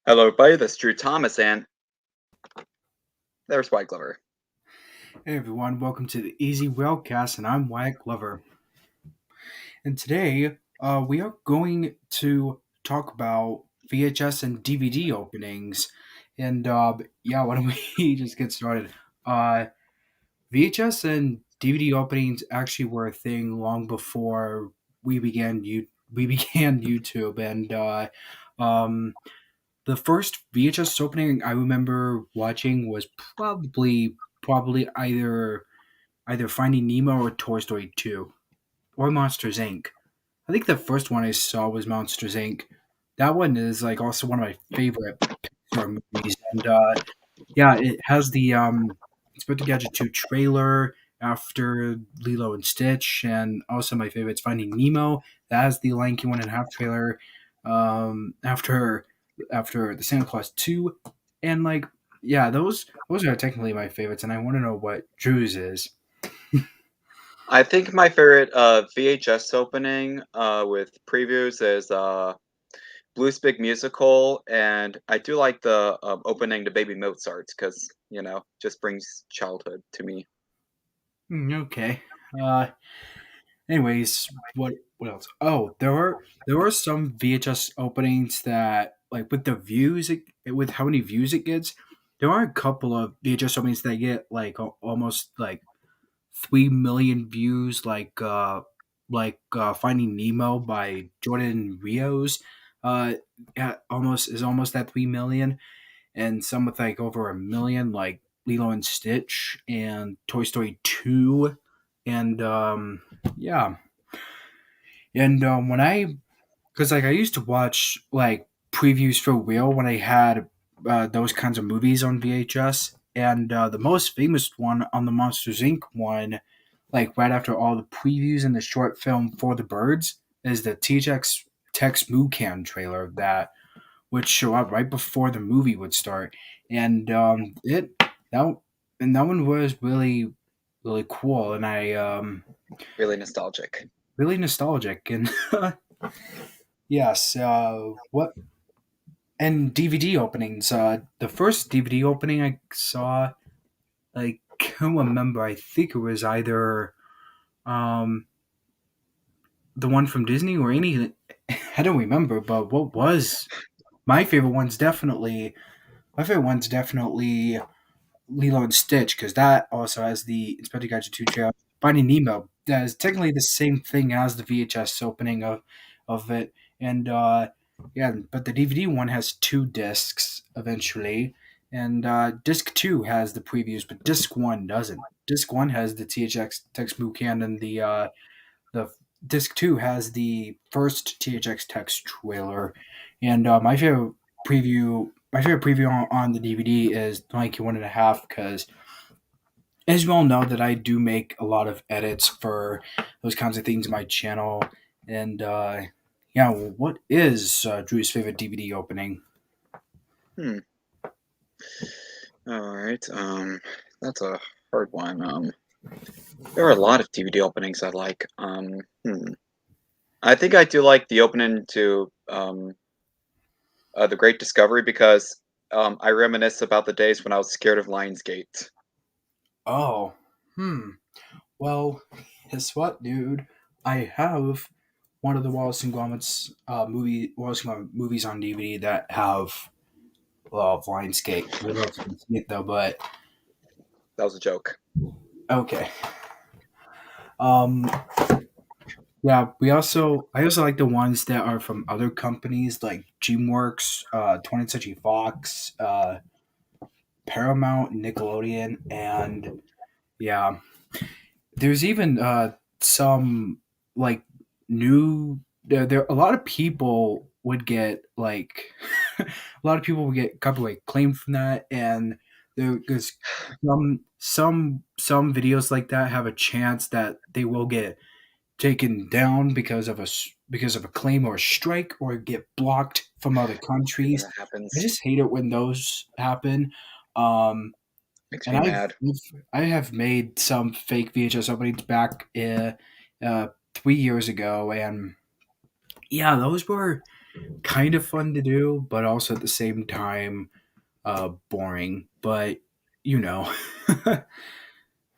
Hello, everybody. This is Drew Thomas, and there's White Glover. Hey everyone, welcome to the Easy Railcast, and I'm Wyatt Glover. And today, we are going to talk about VHS and DVD openings. And yeah, why don't we just get started? Uh, VHS and DVD openings actually were a thing long before we began YouTube, and um, the first VHS opening I remember watching was probably either Finding Nemo or Toy Story 2 or Monsters Inc. I think the first one I saw was Monsters Inc. That one is like also one of my favorite Pixar movies, and yeah, it has the Inspector Gadget 2 trailer after Lilo and Stitch, and also my favorite is Finding Nemo. That has the Lion King 1.5 trailer after the Santa Claus 2, and like yeah, those are technically my favorites, and I want to know what Drew's is. I think my favorite VHS opening with previews is Blue's Big Musical, and I do like the opening to Baby Mozart because, just brings childhood to me. Okay. Uh, Anyways, what else? Oh, there were some VHS openings that like with the views with how many views it gets. There are a couple of VHS openings that get like almost like 3 million views, like Finding Nemo by Jordan Rios. Yeah, almost at 3 million, and some with like over a million, like Lilo and Stitch and Toy Story 2, and yeah, and when I because like I used to watch like previews for real when I had those kinds of movies on VHS, and the most famous one on the Monsters Inc. one, like right after all the previews in the short film For the Birds, is the THX Tex Moo Can trailer that would show up right before the movie would start, and that that one was really cool, and I Really nostalgic. really nostalgic, and yes, what and DVD openings. The first DVD opening I saw, I can't remember. I think it was either um the one from Disney or any. I don't remember, but what was my favorite one's definitely my favorite one's definitely Lilo and Stitch, because that also has the Inspector Gadget 2 trailer. Finding Nemo, that is technically the same thing as the VHS opening of it. And yeah, but the DVD one has two discs eventually. And disc 2 has the previews, but disc 1 doesn't. Disc 1 has the THX Text Can, and the disc 2 has the first THX text trailer. And my favorite preview on the DVD is Nike 1.5, because as you all know that I do make a lot of edits for those kinds of things in my channel. And yeah, what is Drew's favorite DVD opening? Hmm. All right. That's a hard one. There are a lot of DVD openings I like. I think I do like the opening to The Great Discovery because I reminisce about the days when I was scared of Lionsgate. Oh, hmm. Well, guess what, dude? I have one of the Wallace and Gromit movies on DVD that have Lionsgate. I don't know if you can see it though, but That was a joke. okay. Um, yeah, I also like the ones that are from other companies like DreamWorks, 20th Century Fox, Paramount, Nickelodeon, and yeah, there's even some like new. There a lot of people would get like a lot of people would get copyright claim from that, and there's some videos like that have a chance that they will get taken down because of because of a claim or a strike, or get blocked from other Hate when countries. that I happens. just hate it when those happen. Um, Makes and me mad. I have made some fake VHS openings back 3 years ago, and yeah, those were. kind of fun to do, but also at the same time boring. But you know,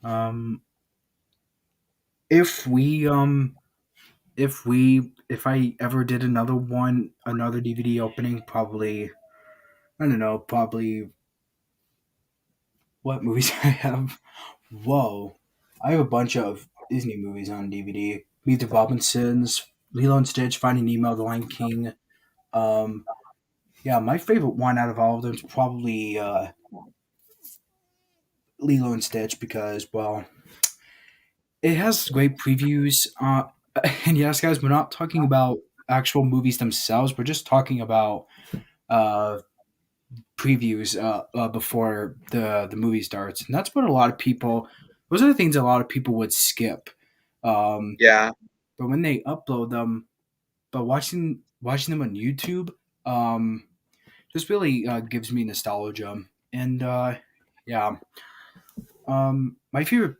um, if we if I ever did another DVD opening, probably I don't know, probably what movies I have. Whoa, I have a bunch of Disney movies on DVD. Meet the Robinsons, Lilo and Stitch, Finding Nemo, The Lion King. Um, yeah, my favorite one out of all of them is probably Lilo and Stitch because, well, it has great previews. And yes, guys, we're not talking about actual movies themselves. We're just talking about uh, previews before the movie starts, and that's what a lot of people. Those are the things a lot of people would skip. Um, Yeah, but when they upload them, but watching them on YouTube, um, just really gives me nostalgia. And yeah, my favorite.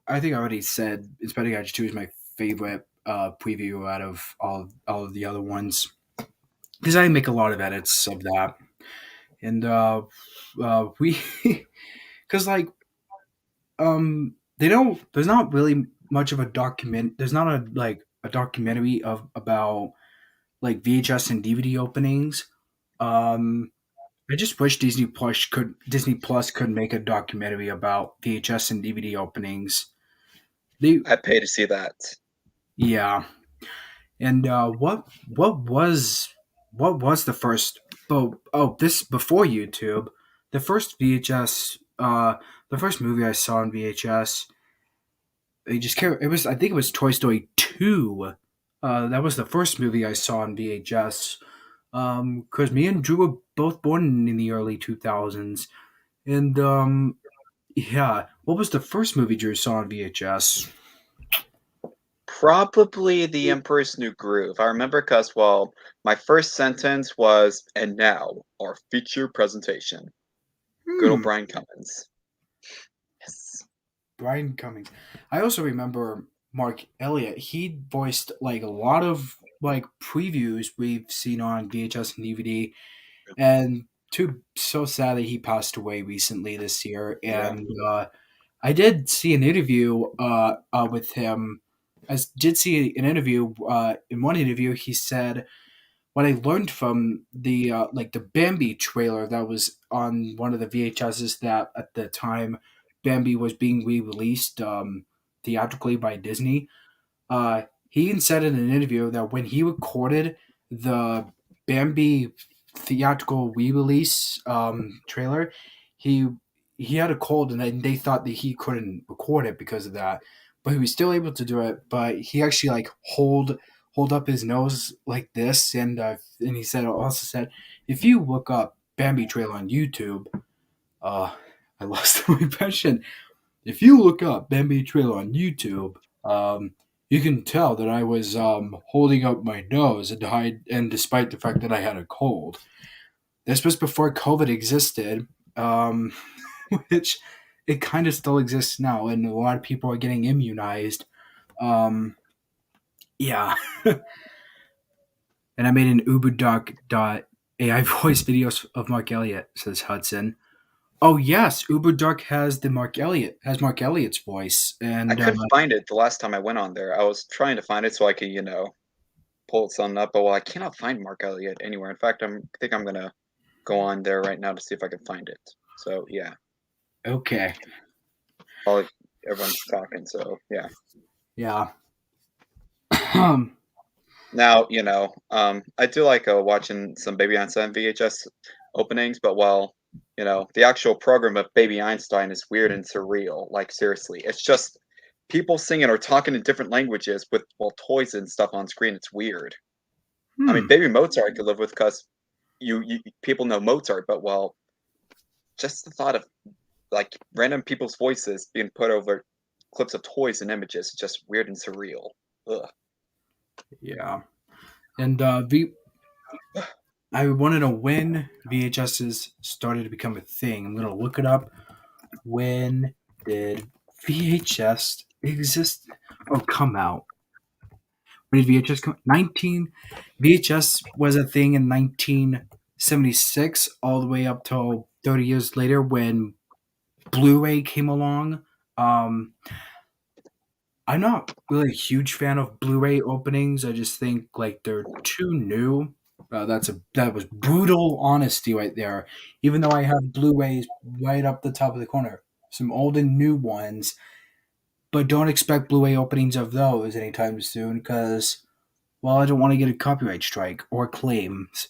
I think I already said Inspecting Gadget 2 is my favorite preview out of all of the other ones because I make a lot of edits of that, and we because like they don't. There's not really much of a document. There's not a a documentary of about like VHS and DVD openings. Um, I just wish Disney Plus could make a documentary about VHS and DVD openings. They I'd pay to see that. yeah, and what was the first? This before YouTube, the first VHS the first movie I saw on VHS. It was I think it was Toy Story 2. That was the first movie I saw on VHS. Because me and Drew were both born in the early 2000s. And yeah, what was the first movie Drew saw on VHS? Probably The Emperor's New Groove. I remember because, well, my first sentence was, and now, our feature presentation. Good old Hmm, Brian Cummins. Yes. Brian Cummings. I also remember Mark Elliott. He voiced like a lot of like previews we've seen on VHS and DVD, and too so sad that he passed away recently this year. Yeah. And I did see an interview with him. Did see an interview. In one interview, he said what I learned from the the Bambi trailer that was on one of the VHSs that at the time Bambi was being re-released theatrically by Disney. He even said in an interview that when he recorded the Bambi theatrical re-release trailer, he he had a cold and then they thought that he couldn't record it because of that, but he was still able to do it. But he actually like hold up his nose like this, and he said also said if you look up Bambi trailer on YouTube, uh, I lost my impression if you look up Bambi trailer on YouTube, you can tell that I was holding up my nose and despite the fact that I had a cold. This was before COVID existed, um, which it kind of still exists now, and a lot of people are getting immunized. Um, yeah, and I made an AI voice videos of Mark Elliott, says Hudson. Oh yes, UberDuck has Mark Elliott's voice, I and couldn't find it the last time I went on there. I was trying to find it so I could, pull something up, but well, I cannot find Mark Elliott anywhere. In fact, I think I'm gonna go on there right now to see if I can find it. So yeah, okay, while everyone's talking. So yeah. yeah. Now, I do like watching some Baby Einstein VHS openings, but well, the actual program of Baby Einstein is weird and surreal. Like seriously, it's just people singing or talking in different languages with well toys and stuff on screen. It's weird. I mean, Hmm. Baby Mozart I could live with because you people know Mozart, but well, just the thought of like random people's voices being put over clips of toys and images is just weird and surreal. Ugh. Yeah. And I want to know when VHSs started to become a thing. I'm gonna look it up. When did VHS exist? Oh, come out. When did VHS come? 19 VHS was a thing in 1976, all the way up till 30 years later when Blu-ray came along. Um, I'm not really a huge fan of Blu-ray openings. I just think like they're too new. That was brutal honesty right there. Even though I have Blu-rays right up the top of the corner, some old and new ones, but don't expect Blu-ray openings of those anytime soon because, well, I don't want to get a copyright strike or claims,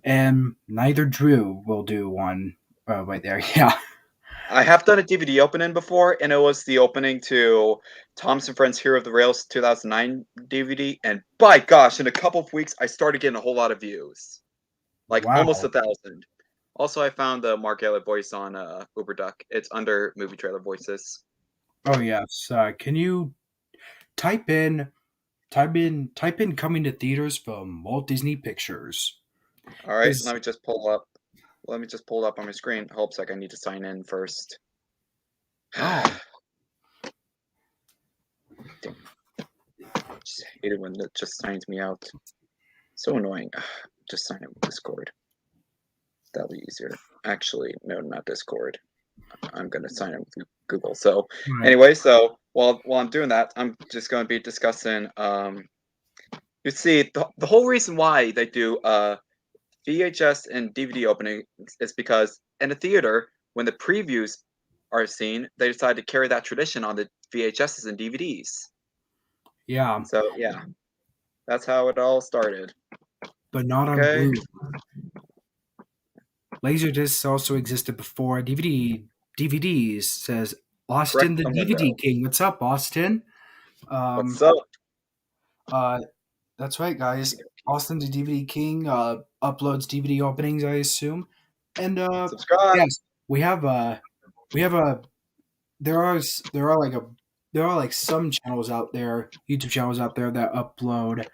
and neither Drew will do one right there. Yeah. I have done a DVD opening before, and it was the opening to Thomas and Friends Hero of the Rails 2009 DVD, and by gosh, in a couple of weeks, I started getting a whole lot of views. Like, almost Wow. 1,000. Also, I found the Mark Elliott voice on UberDuck. It's under movie trailer voices. Oh yes. Can you type in type in coming to theaters from Walt Disney Pictures? Alright, Because let me just pull it up on my screen. Hold a sec, I need to sign in first. oh Damn, just hate it when it just signs me out. So annoying. Just sign in with Discord. That'll be easier. Actually, no, not Discord. I'm gonna sign in with Google. So right. anyway, so while I'm doing that, I'm just gonna be discussing you see the whole reason why they do VHS and DVD openings is because in a theater, when the previews are seen, they decide to carry that tradition on the VHSs and DVDs. Yeah, So yeah, that's how it all started. but not on Okay, Blu. Laserdiscs also existed before DVDs. Says Austin, correct the the DVD window. King. What's up, Austin? What's Um, up? uh, that's right, guys. Austin, the DVD King, uploads DVD openings, I assume, and Subscribe. yes, we have a there are like a there are like some channels out there, YouTube channels out there that upload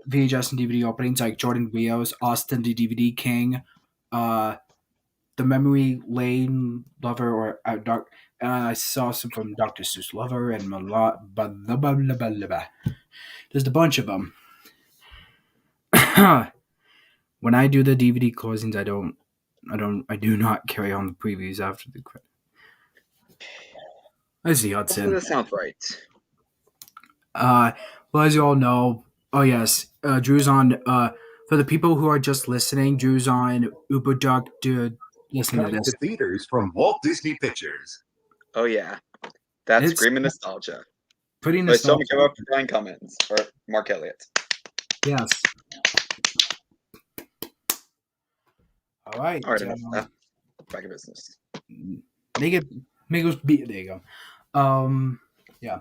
VHS and DVD openings, like Jordan Rios, Austin the DVD King, uh, the Memory Lane Lover, or I saw some from Dr. Seuss Lover and there's a bunch of them. When I do the DVD closings, I do not carry on the previews after the credit. I see Hopefully Hudson. that sounds right. Uh, well, as you all know, oh yes, Drew's on. For the people who are just listening, Drew's on UberDuck to listen to Coming this. to theaters from Walt Disney Pictures. Oh yeah, that's It's screaming nostalgia. pretty But show me nostalgic. give up for Brian Cummins or Mark Elliott. Yes. All right. All right, enough of that. Back in business. Make it make us beat. There you go. Yeah.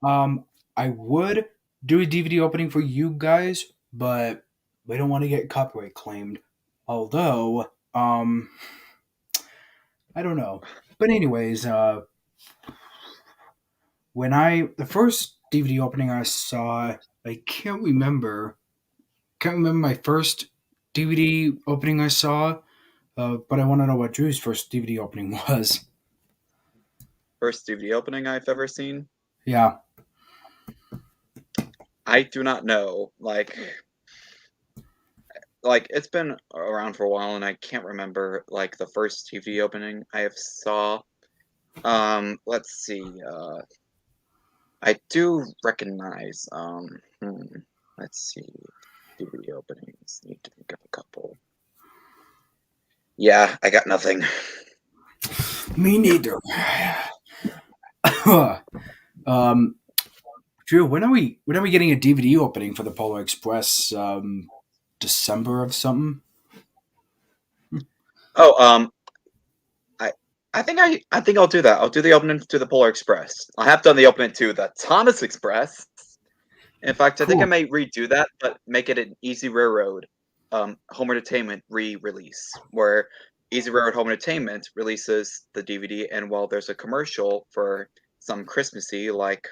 I would do a DVD opening for you guys, but we don't want to get copyright claimed. Although, I don't know. But anyways, when I the first DVD opening I saw, I can't remember my first DVD opening I saw. But I want to know what Drew's first DVD opening was. First DVD opening I've ever seen. Yeah. I do not know. Like it's been around for a while, and I can't remember like the first TV opening I have saw. Let's see. I do recognize. Let's see. DVD openings. Need to think of a couple. Yeah, I got nothing. Me neither. um, Drew, when are we getting a DVD opening for the Polar Express? December of something. Oh, I I think I'll do that. I'll do the opening to the Polar Express. I have done the opening to the Thomas Express. In fact, I think I Cool. may redo that, but make it an Easy Railroad home entertainment re-release, where Easy Railroad Home Entertainment releases the DVD, and while there's a commercial for some Christmassy, like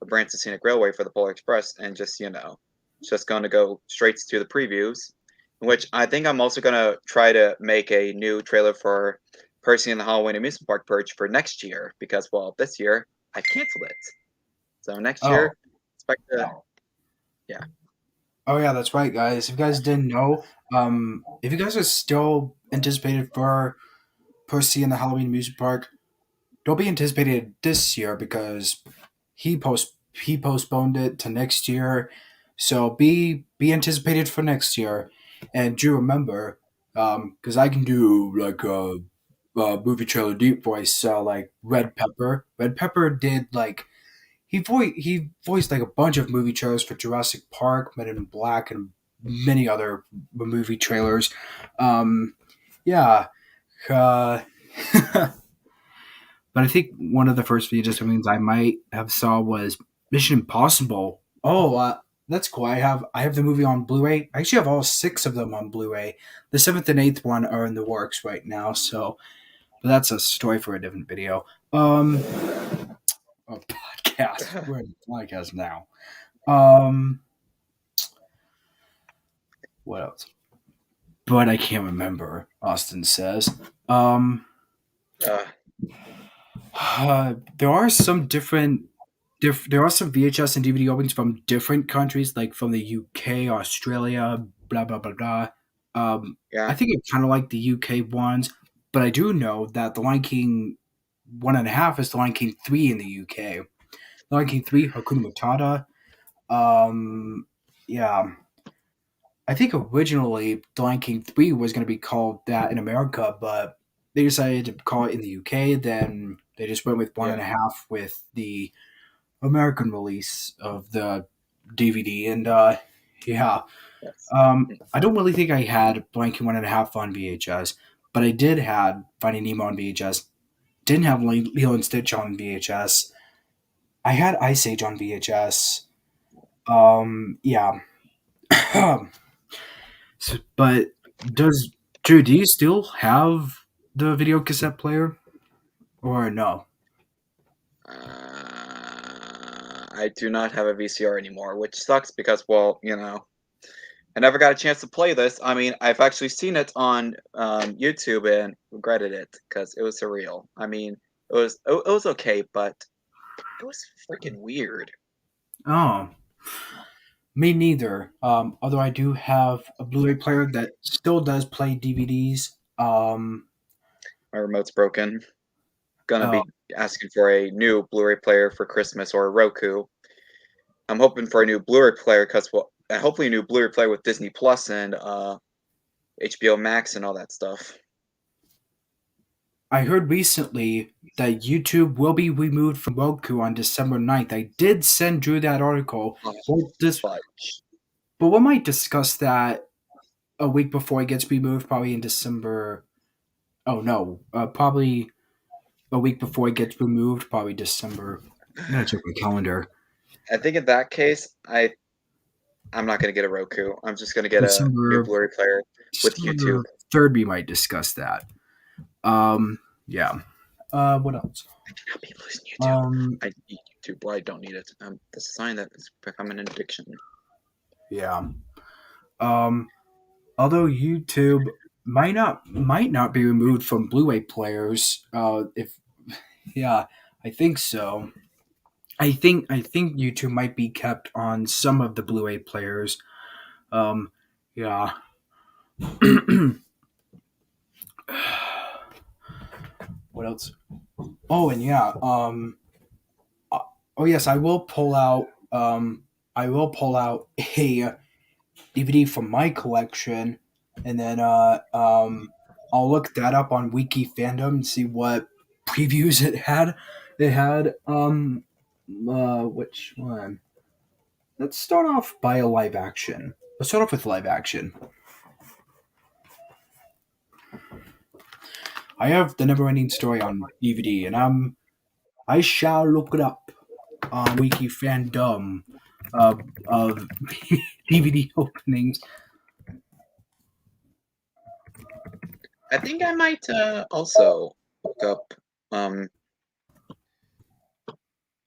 the Branson Scenic Railway for the Polar Express, and just it's just going to go straight to the previews. Which I think I'm also going to try to make a new trailer for Percy and the Halloween Amusement Park Purge for next year, because well, this year I canceled it, so next Oh, year expect to. Yeah. Oh yeah, that's right, guys. If you guys didn't know, if you guys are still anticipated for Percy in the Halloween amusement park, don't be anticipated this year because he postponed it to next year. So be anticipated for next year, and do remember, because I can do like a movie trailer deep voice. So like Red Pepper, Red Pepper did like he voiced like a bunch of movie trailers for Jurassic Park, Men in Black, and many other movie trailers. Um, yeah, uh, but I think one of the first VHS movies I might have saw was Mission Impossible. Oh, that's cool. I have the movie on Blu-ray. I actually have all six of them on Blu-ray. The seventh and eighth one are in the works right now. So, but that's a story for a different video. A podcast. We're in the podcast now. Um, what else? But I can't remember. Austin says. Um, Uh, there are some there are some VHS and DVD openings from different countries, like from the UK, Australia, blah blah blah blah. I yeah. think I kind of like the UK ones, but I do know that The Lion King 1.5 is The Lion King 3 in the UK. The Lion King 3, Hakuna Matata. Um, yeah, I think originally The Lion King 3 was going to be called that in America, but they decided to call it in the UK. Then they just went with one Yeah. and a half with the American release of the DVD. And yeah, Yes. I don't really think I had Blanking 1.5 on VHS, but I did had Finding Nemo on VHS. Didn't have Lilo and Stitch on VHS. I had Ice Age on VHS. Yeah. But does Drew? Do you still have the video cassette player, or no? I do not have a VCR anymore, which sucks because, well, I never got a chance to play this. I mean, I've actually seen it on YouTube and regretted it because it was surreal. I mean, it was okay, but it was freaking weird. Oh, me neither. Although I do have a Blu-ray player that still does play DVDs. My remote's broken. Gonna Oh, be asking for a new Blu-ray player for Christmas or a Roku. I'm hoping for a new Blu-ray player because, well, hopefully a new Blu-ray player with Disney Plus and HBO Max and all that stuff. I heard recently that YouTube will be removed from Roku on December 9th. I did send Drew that article. Oh, We'll dis- fudge. but we might discuss that a week before it gets removed, probably in December. Oh no, probably a week before it gets removed, probably December. I gotta check my calendar. I think in that case, I'm not gonna get a Roku. I'm just gonna get a new December Blu-ray player with YouTube. December 3rd, we might discuss that. Yeah. What else? I cannot be losing YouTube. Um, I need YouTube. Well, I don't need it. That's a sign that it's become an addiction. yeah. Um, although YouTube might not be removed from Blu-ray players. If yeah, I think so. I think YouTube might be kept on some of the Blu-ray players. Yeah. What else? Oh, and yeah. Uh, oh yes, I will pull out. I will pull out a DVD from my collection, and then I'll look that up on Wiki Fandom and see what previews it had. It had which one? Let's start off by a live action. Let's start off with live action. I have the Never Ending Story on DVD, and I shall look it up on Wiki Fandom of DVD openings. I think I might also look up. Um,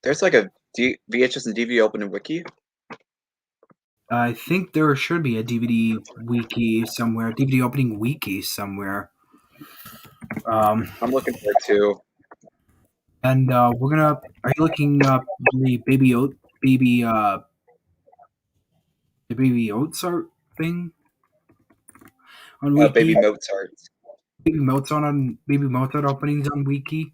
there's like a VHS and DVD opening wiki. I think there should be a DVD wiki somewhere, DVD opening wiki somewhere. I'm looking for it too. And we're gonna. Are you looking up the baby the Baby Mozart thing on Wiki. Baby Mozart. Baby Mozart openings on Wiki.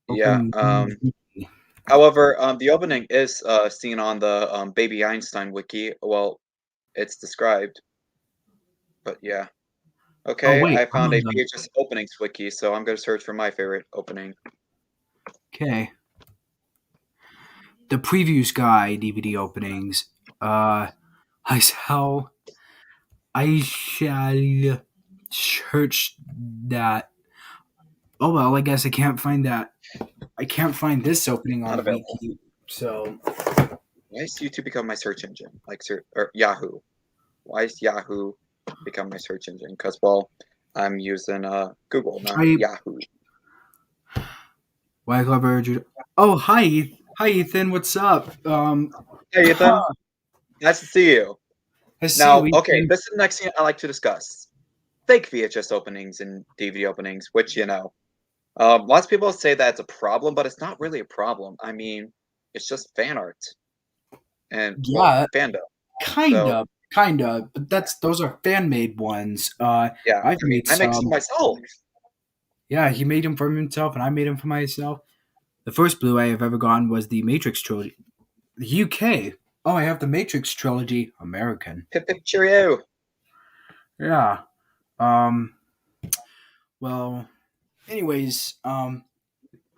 Yeah. Open Wiki. However, the opening is seen on the Baby Einstein wiki. Well, it's described, but yeah. Oh Okay, wait, I I'm found on a the VHS openings wiki, so I'm gonna search for my favorite opening. okay. The previews guy DVD openings. I shall search that. Oh well, I guess I can't find that. I can't find this opening Not on available. Wiki. So Why is YouTube become my search engine? Like, or Yahoo? Why is Yahoo become my search engine? Because well, I'm using Google, not type Yahoo. why clever. Oh hi, hi Ethan. What's up? Hey Ethan, nice to see you. I see you, Now, okay, Ethan. this is the next thing I like to discuss: fake VHS openings and DVD openings, which lots of people say that it's a problem, but it's not really a problem. I mean, it's just fan art and well, Yeah, fandom. kind So of, but that's those are fan made ones. yeah, I've I mean, made I make some some. myself. Yeah, he made them for himself, and I made them for myself. The first Blu-ray I've ever gotten was the Matrix trilogy. The UK. Oh, I have the Matrix trilogy. American. Pip pip cheerio. Yeah. Um. Well. Anyways. Who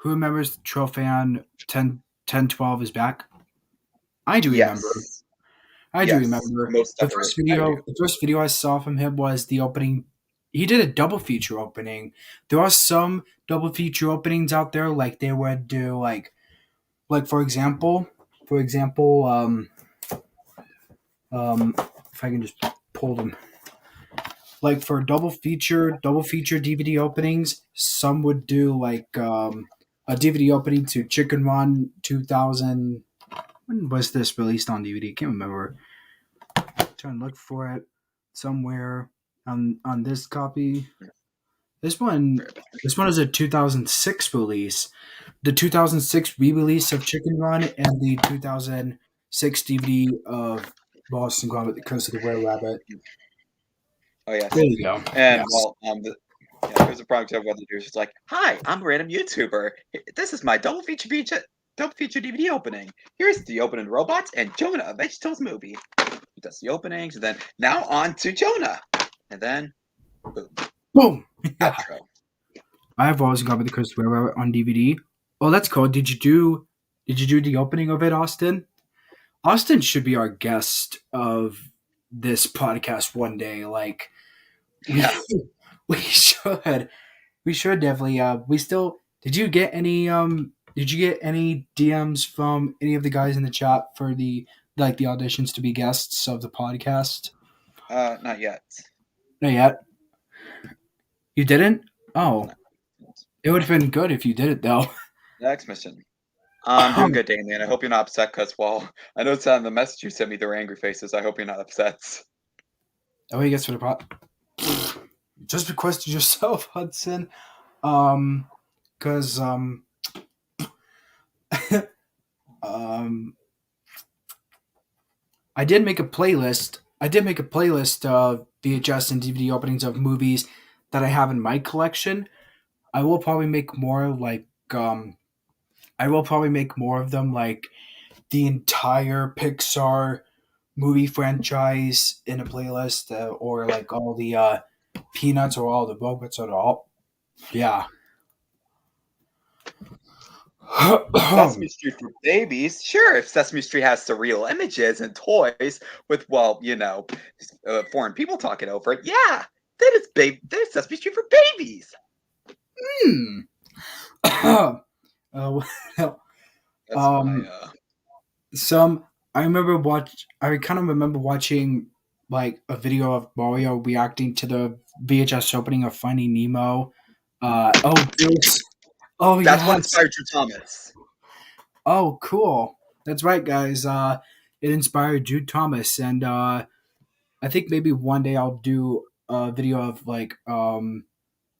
remembers Trofan 1012 is back? I do remember. Yes, I do yes, remember. most definitely, I do. The first video I saw from him was the opening. He did a double feature opening. There are some double feature openings out there, like they would do, like for example, if I can just pull them, like for double feature DVD openings, some would do like a DVD opening to Chicken Run 2000. When was this released on DVD? I can't remember. Trying to look for it somewhere on this copy. This one this one is a 2006 release. The 2006 re-release of Chicken Run and the 2006 DVD of Boston Gromit: The Curse of the Were Rabbit. Oh yes, There you go. and Yes. well, yeah, here's a prompt of what to do. She's like, "Hi, I'm a random YouTuber. This is my double feature DVD opening. Here's the opening robots and Jonah, a VeggieTales movie." He does the openings, and then now on to Jonah, and then boom, Boom. Yeah. outro. I have Boston Gromit: The Curse of the Were Rabbit on DVD. Oh, that's cool. Did you do the opening of it, Austin? Austin should be our guest of this podcast one day. Like we Yeah. we should. We should definitely. We still. Did you get any? Did you get any DMs from any of the guys in the chat for the auditions to be guests of the podcast? Not yet. Not yet. You didn't? Oh, No. it would have been good if you did it though. Next mission. I'm doing good, Damien. I hope you're not upset because, well, I noticed on the message you sent me there were angry faces. I hope you're not upset. Oh, he gets for the pot. Just requested yourself, Hudson. Because um, I did make a playlist. I did make a playlist of VHS and DVD openings of movies that I have in my collection. I will probably make more I will probably make more of them, like the entire Pixar movie franchise in a playlist, or like all the Peanuts or all the Muppets or all. Yeah. Sesame Street for babies? Sure, if Sesame Street has surreal images and toys with, well, foreign people talking over it, yeah, that is Sesame Street for babies. Hmm. Well, That's my, um, some I kind of remember watching like a video of Mario reacting to the VHS opening of Finding Nemo. Oh that's what yes. inspired Drew Thomas. Oh cool. That's right, guys. It inspired Jude Thomas, and I think maybe one day I'll do a video of like the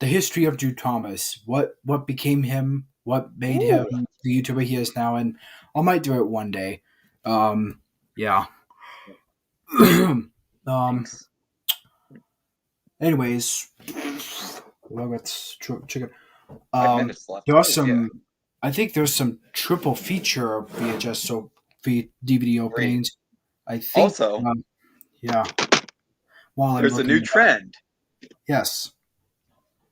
history of Jude Thomas, what became him, what made him Ooh, the YouTuber he is now, and I might do it one day. Yeah. um. Thanks. Anyways, well, that's chicken. 5 minutes left. There are Oh yeah, some. I think there's some triple feature VHS so DVD great. openings. I think. Also, Yeah. While I'm there's a looking new it up. trend. Yes.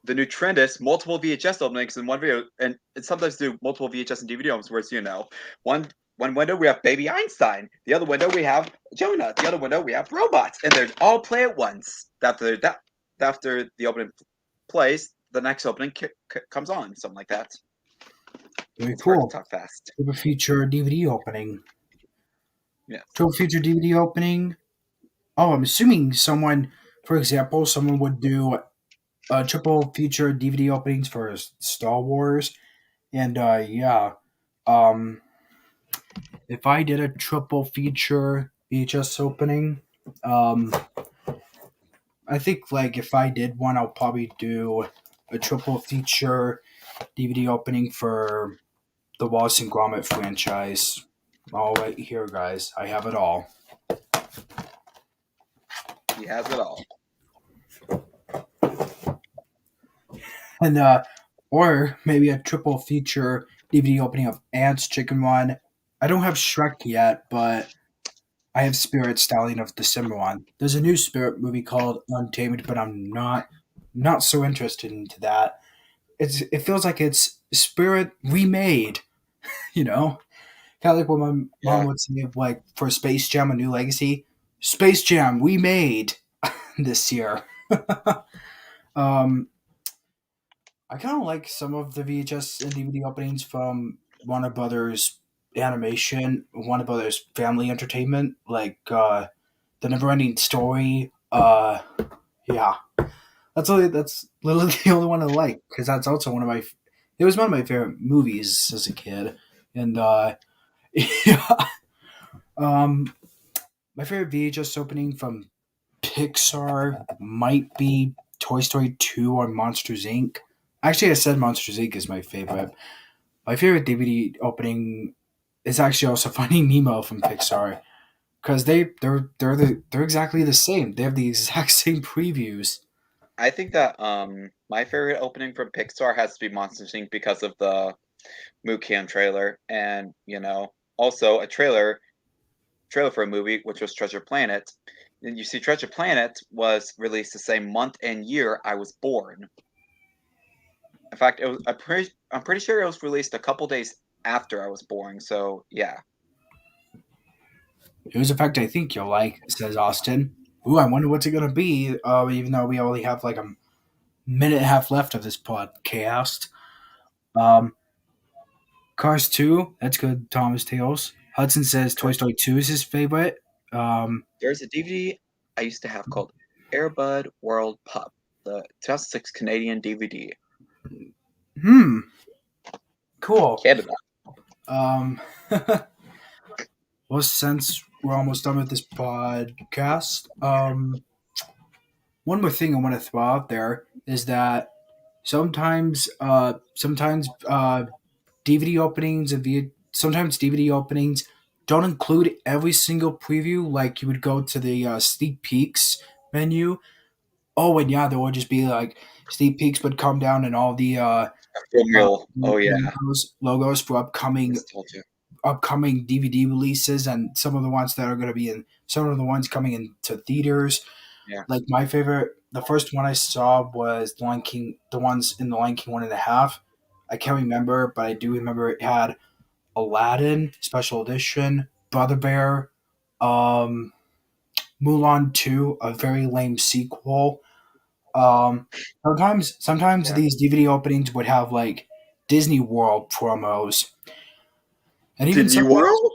The new trend is multiple VHS openings in one video, and it sometimes do multiple VHS and DVD openings. Where it's one window we have Baby Einstein, the other window we have Jonah, the other window we have robots, and they all play at once. After the opening plays, the next opening comes on, something like that. Very It's hard to cool. talk fast. Triple feature DVD opening. Yes. Triple feature DVD opening. Oh, I'm assuming someone, for example, someone would do a triple feature DVD openings for Star Wars, and yeah, um, if I did a triple feature VHS opening, um, I think like if I did one, I'll probably do a triple feature DVD opening for the Wallace and Gromit franchise. All right here, guys. I have it all. He has it all. And or maybe a triple feature DVD opening of Ants Chicken Run. I don't have Shrek yet, but I have Spirit Stallion of the Cimarron. There's a new Spirit movie called Untamed, but I'm not so interested into that. It feels like it's Spirit remade, you know? Kind of like what my mom Yeah, would say, like for Space Jam: A New Legacy. Space Jam remade this year. um, I kind of like some of the VHS and DVD openings from Warner Brothers Animation, Warner Brothers Family Entertainment, like the Neverending Story. Yeah, that's literally the only one I like because that's also one of my. It was one of my favorite movies as a kid, and yeah, um, my favorite VHS opening from Pixar might be Toy Story 2 or Monsters Inc. Actually, I said Monsters Inc. is my favorite. My favorite DVD opening is actually also Finding Nemo from Pixar because they're exactly the same. They have the exact same previews. I think that my favorite opening from Pixar has to be Monsters Inc. because of the Mulan trailer, and also a trailer for a movie which was Treasure Planet. And you see, Treasure Planet was released the same month and year I was born. In fact, I'm pretty sure it was released a couple days after I was born. So yeah, Here's a fact I think you'll like, says Austin. Ooh, I wonder what's it gonna be. Even though we only have like a minute and a half left of this podcast. Um, Cars 2, that's good. Thomas Tales. Hudson says Toy Story 2 is his favorite. Um, there's a DVD I used to have called Airbud World Pup, the 2006 Canadian DVD. hmm, cool. Canada. Um, well, since we're almost done with this podcast, one more thing I want to throw out there is that sometimes DVD openings sometimes DVD openings don't include every single preview. Like you would go to the sneak peeks menu. Oh, and yeah, there would just be like sneak peeks would come down and all the Real. Oh yeah, logos for upcoming just told you. DVD releases and some of the ones that are going to be in some of the ones coming into theaters. Yeah. Like my favorite, the first one I saw was The Lion King, the ones in The Lion King 1.5. I can't remember, but I do remember it had Aladdin special edition, Brother Bear, um, Mulan 2, a very lame sequel. Um, sometimes Yeah. these DVD openings would have like Disney World promos, and even Disney sometimes, World?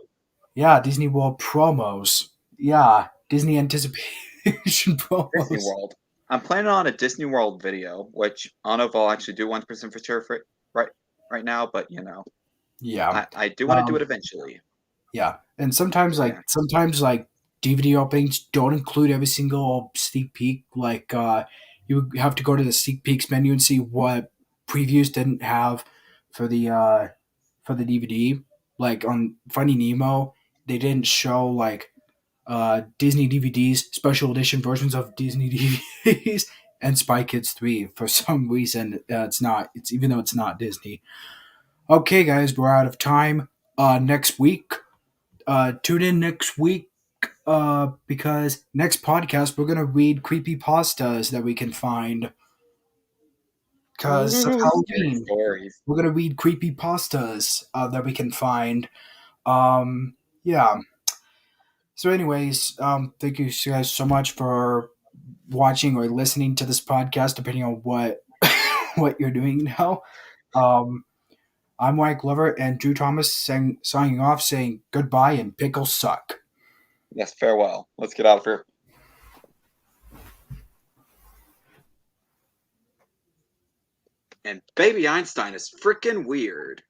yeah, Disney World promos, yeah, Disney anticipation Disney promos, World. I'm planning on a Disney World video, which I don't know if I'll actually do 1% for sure for it right now, but yeah. I do want to do Um, it eventually. Yeah, and sometimes Yeah. like DVD openings don't include every single sneak peek. Like you would have to go to the sneak peeks menu and see what previews didn't have for the DVD. Like on Finding Nemo, they didn't show like Disney DVDs, special edition versions of Disney DVDs, and Spy Kids 3. For some reason, it's not. It's even though it's not Disney. Okay, guys, we're out of time. Next week, tune in next week. Because next podcast we're gonna read creepy pastas that we can find. Because of Scary Halloween, stories. we're gonna read creepy pastas that we can find. Yeah. So, anyways, thank you guys so much for watching or listening to this podcast, depending on what what you're doing now. Um, I'm Mike Glover and Drew Thomas signing off, saying goodbye and pickles suck. Yes, farewell. Let's get out of here. And Baby Einstein is freaking weird.